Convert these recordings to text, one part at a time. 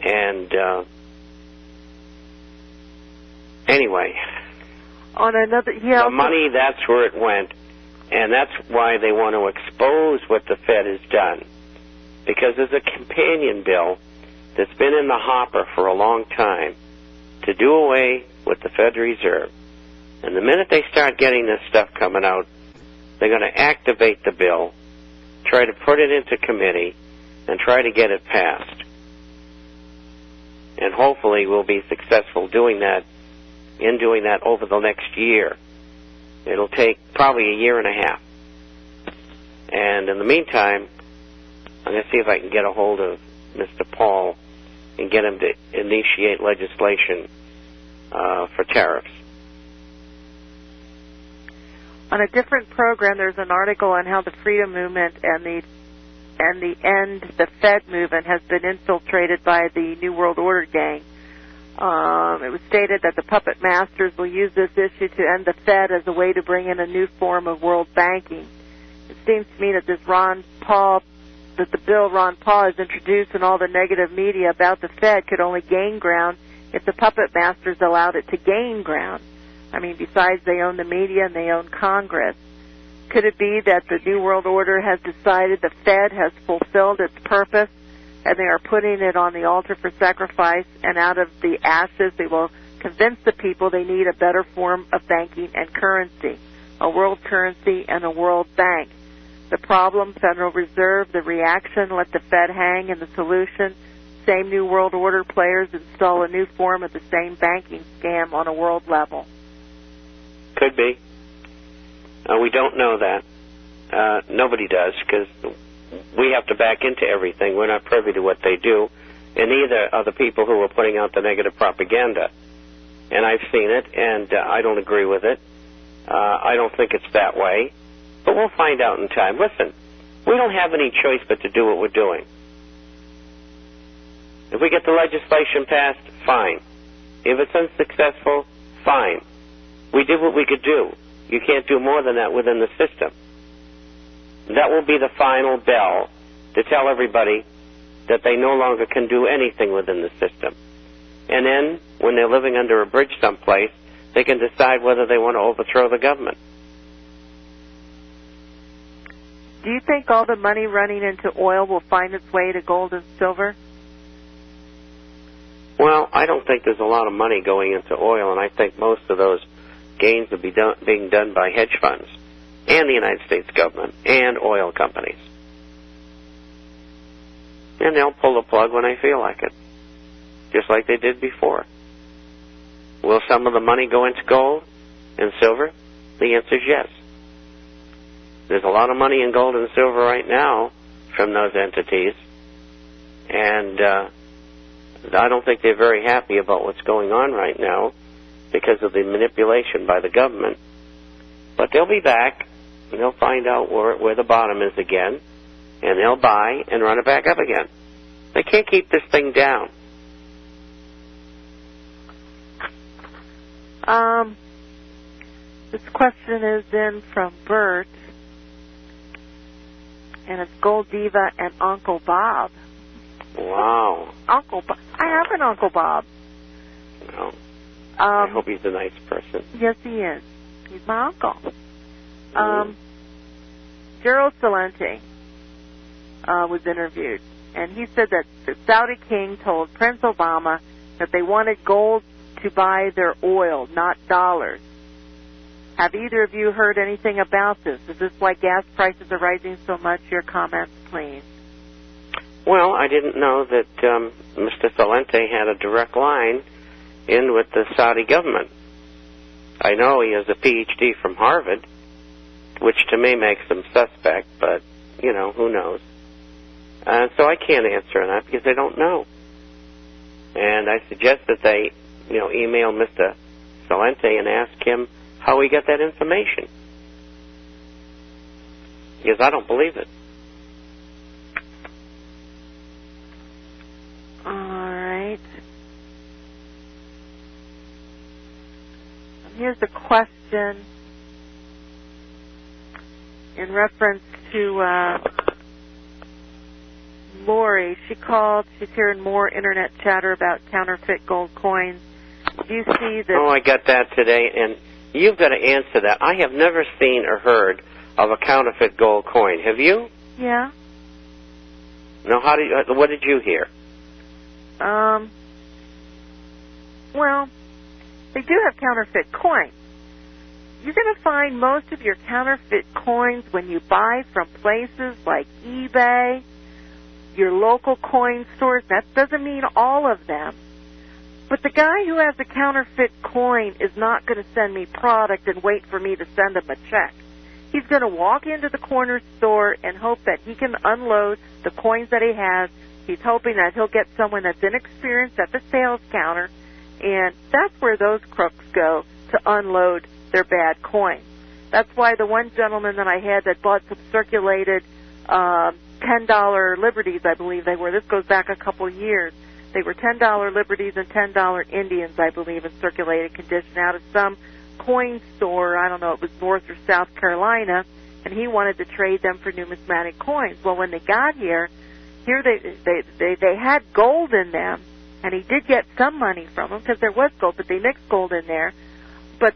And anyway, on another, the money, that's where it went, and that's why they want to expose what the Fed has done, because there's a companion bill that's been in the hopper for a long time to do away with the Fed Reserve. And the minute they start getting this stuff coming out, they're going to activate the bill, try to put it into committee, and try to get it passed. And hopefully we'll be successful doing that over the next year. It'll take probably a year and a half. And in the meantime, I'm going to see if I can get a hold of Mr. Paul and get him to initiate legislation for tariffs. On a different program, there's an article on how the Freedom Movement and the End the Fed movement has been infiltrated by the New World Order gang. It was stated that the puppet masters will use this issue to end the Fed as a way to bring in a new form of world banking. It seems to me that the bill Ron Paul has introduced and all the negative media about the Fed could only gain ground if the puppet masters allowed it to gain ground. I mean, besides they own the media and they own Congress. Could it be that the New World Order has decided the Fed has fulfilled its purpose and they are putting it on the altar for sacrifice, and out of the ashes they will convince the people they need a better form of banking and currency, a world currency and a world bank? The problem, Federal Reserve; the reaction, let the Fed hang; and the solution, same New World Order players install a new form of the same banking scam on a world level. Could be. We don't know that. Nobody does, because we have to back into everything. We're not privy to what they do, and neither are the people who are putting out the negative propaganda. And I've seen it, and I don't agree with it. I don't think it's that way, but we'll find out in time. Listen, we don't have any choice but to do what we're doing. If we get the legislation passed, fine. If it's unsuccessful, fine. We did what we could do. You can't do more than that within the system. That will be the final bell to tell everybody that they no longer can do anything within the system. And then, when they're living under a bridge someplace, they can decide whether they want to overthrow the government. Do you think all the money running into oil will find its way to gold and silver? Well, I don't think there's a lot of money going into oil, and I think most of those gains will be being done by hedge funds and the United States government and oil companies. And they'll pull the plug when they feel like it, just like they did before. Will some of the money go into gold and silver? The answer is yes. There's a lot of money in gold and silver right now from those entities, and I don't think they're very happy about what's going on right now because of the manipulation by the government. But they'll be back, and they'll find out where the bottom is again, and they'll buy and run it back up again. They can't keep this thing down. This question is in from Bert, and it's Gold Diva and Uncle Bob. Wow. Uncle Bob. I have an Uncle Bob. Well, I hope he's a nice person. Yes, he is. He's my uncle. Gerald Celente was interviewed, and he said that the Saudi king told Prince Obama that they wanted gold to buy their oil, not dollars. Have either of you heard anything about this? Is this why gas prices are rising so much? Your comments, please. Well, I didn't know that Mr. Celente had a direct line in with the Saudi government. I know he has a Ph.D. from Harvard, which to me makes him suspect, but, who knows. So I can't answer that because I don't know. And I suggest that they, email Mr. Celente and ask him how he got that information. Because I don't believe it. All right. Here's a question in reference to Lori. She called. She's hearing more internet chatter about counterfeit gold coins. Do you see that? Oh, I got that today, and you've got to answer that. I have never seen or heard of a counterfeit gold coin. Have you? Yeah. No. What did you hear? Well, they do have counterfeit coins. You're going to find most of your counterfeit coins when you buy from places like eBay, your local coin stores. That doesn't mean all of them. But the guy who has a counterfeit coin is not going to send me product and wait for me to send him a check. He's going to walk into the corner store and hope that he can unload the coins that he has. He's hoping that he'll get someone that's inexperienced at the sales counter, and that's where those crooks go to unload their bad coins. That's why the one gentleman that I had that bought some circulated $10 Liberties, I believe they were. This goes back a couple of years. They were $10 Liberties and $10 Indians, I believe, in circulated condition out of some coin store. I don't know, it was North or South Carolina, and he wanted to trade them for numismatic coins. Well, when they got here they had gold in them, and he did get some money from them because there was gold, but they mixed gold in there. But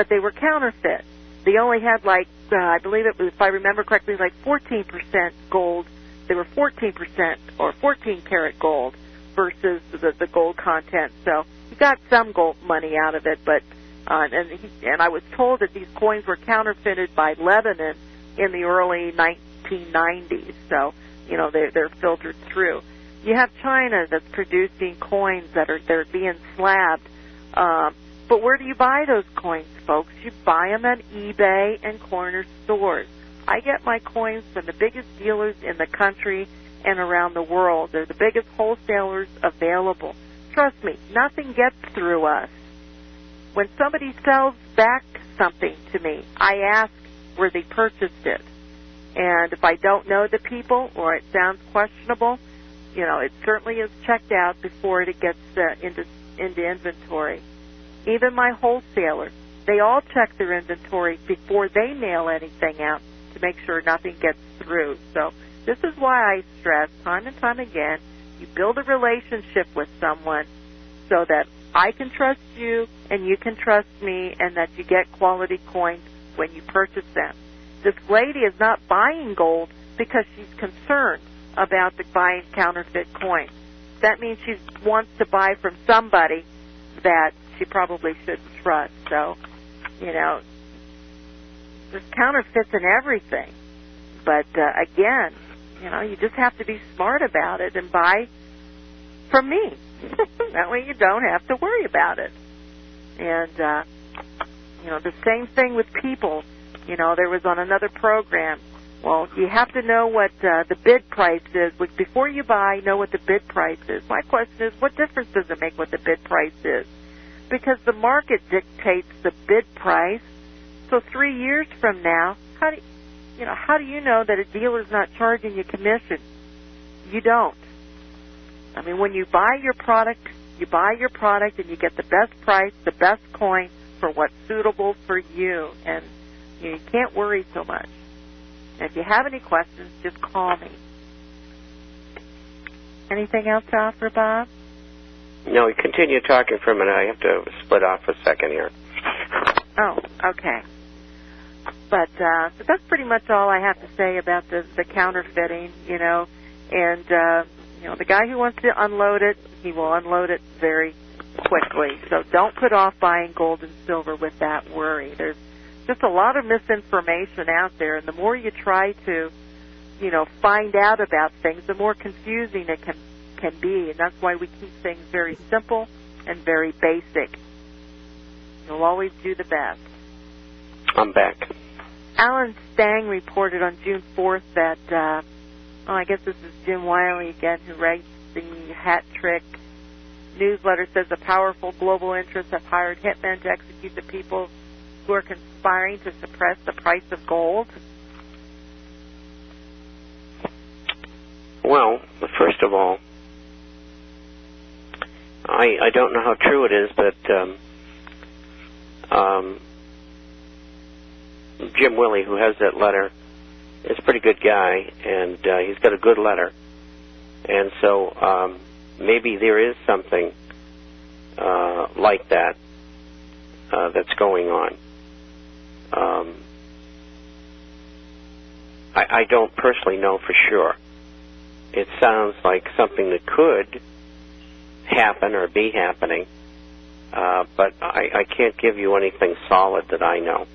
they were counterfeit. They only had I believe it was, if I remember correctly, 14% gold. They were 14% or 14 karat gold versus the gold content. So he got some gold money out of it, but and I was told that these coins were counterfeited by Lebanon in the early 1990s. So they're filtered through. You have China that's producing coins they're being slabbed. But where do you buy those coins, folks? You buy them at eBay and corner stores. I get my coins from the biggest dealers in the country and around the world. They're the biggest wholesalers available. Trust me, nothing gets through us. When somebody sells back something to me, I ask where they purchased it. And if I don't know the people or it sounds questionable, it certainly is checked out before it gets into inventory. Even my wholesalers, they all check their inventory before they mail anything out to make sure nothing gets through. So this is why I stress time and time again, you build a relationship with someone so that I can trust you and you can trust me, and that you get quality coins when you purchase them. This lady is not buying gold because she's concerned about buying counterfeit coins. That means she wants to buy from somebody that she probably shouldn't trust. So, there's counterfeits in everything. But, again, you just have to be smart about it and buy from me. That way you don't have to worry about it. And, the same thing with people. There was on another program. Well, you have to know what the bid price is. Before you buy, know what the bid price is. My question is, what difference does it make what the bid price is? Because the market dictates the bid price. So 3 years from now, how do you know that a dealer's not charging you commission? You don't. I mean, when you buy your product and you get the best price, the best coin for what's suitable for you, and you can't worry so much. And if you have any questions, just call me. Anything else to offer, Bob? No, continue talking for a minute. I have to split off for a second here. Oh, okay. But so that's pretty much all I have to say about the counterfeiting, And, the guy who wants to unload it, he will unload it very quickly. So don't put off buying gold and silver with that worry. There's just a lot of misinformation out there, and the more you try to, find out about things, the more confusing it can be, and that's why we keep things very simple and very basic. You'll always do the best. I'm back. Alan Stang reported on June 4th that, I guess this is Jim Wiley again, who writes the Hat Trick newsletter, says the powerful global interests have hired hitmen to execute the people who are conspiring to suppress the price of gold. Well, first of all, I don't know how true it is, but Jim Willie, who has that letter, is a pretty good guy, and he's got a good letter. And so maybe there is something like that that's going on. I don't personally know for sure. It sounds like something that could happen or be happening, but I can't give you anything solid that I know.